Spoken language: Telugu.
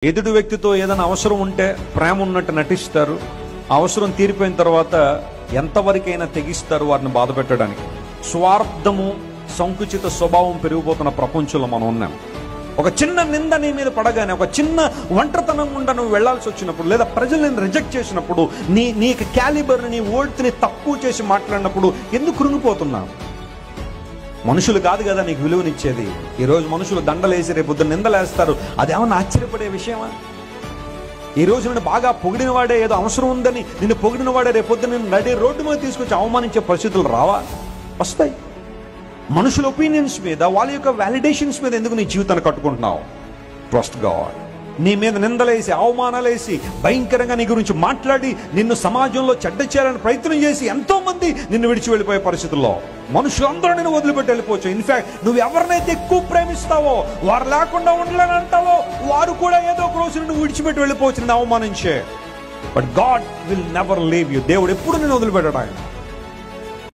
ఎదుటి వ్యక్తితో ఏదైనా అవసరం ఉంటే ప్రేమ ఉన్నట్టు నటిస్తారు. అవసరం తీరిపోయిన తర్వాత ఎంతవరకైనా తెగిస్తారు వారిని బాధ పెట్టడానికి. స్వార్థము, సంకుచిత స్వభావం పెరిగిపోతున్న ప్రపంచంలో మనం ఉన్నాం. ఒక చిన్న నింద నీ మీద పడగానే, ఒక చిన్న ఒంటరితనం గుండా నువ్వు వెళ్లాల్సి వచ్చినప్పుడు, లేదా ప్రజలు నేను రిజెక్ట్ చేసినప్పుడు, నీ క్యాలిబర్, నీ ఓల్త్ని తక్కువ చేసి మాట్లాడినప్పుడు ఎందుకు కృంగిపోతున్నావు? మనుషులు కాదు కదా నీకు విలువనిచ్చేది. ఈరోజు మనుషులు దండలేసి రేపు నిందలేస్తారు. అదేమన్నా ఆశ్చర్యపడే విషయమా? ఈ రోజు నిన్ను బాగా పొగిడిన వాడే, ఏదో అవసరం ఉందని నిన్ను పొగిడిన వాడే రేపొద్దు నిన్ను నడి రోడ్డు మీద తీసుకొచ్చి అవమానించే పరిస్థితులు రావా? వస్తాయి. మనుషుల ఒపీనియన్స్ మీద, వాళ్ళ యొక్క వ్యాలిడేషన్స్ మీద ఎందుకు నీ జీవితాన్ని కట్టుకుంటున్నావు? Trust God. నీ మీద నిందలేసి, అవమానాలేసి, భయంకరంగా నీ గురించి మాట్లాడి, నిన్ను సమాజంలో చెడ్డ చేయాలని ప్రయత్నం చేసి ఎంతో మంది నిన్ను విడిచి వెళ్ళిపోయే పరిస్థితుల్లో మనుషులందరూ నిన్ను వదిలిపెట్టి వెళ్ళిపోవచ్చు. ఇన్ఫాక్ట్ నువ్వు ఎవరినైతే ఎక్కువ ప్రేమిస్తావో, వారు లేకుండా ఉండలేని అంటావో, వారు కూడా ఏదో ఒక రోజు నిన్ను విడిచిపెట్టి వెళ్ళిపోవచ్చు, నిన్ను అవమానించే. But God will never leave you. దేవుడు ఎప్పుడు నిన్ను వదిలిపెట్టడు. ఆయన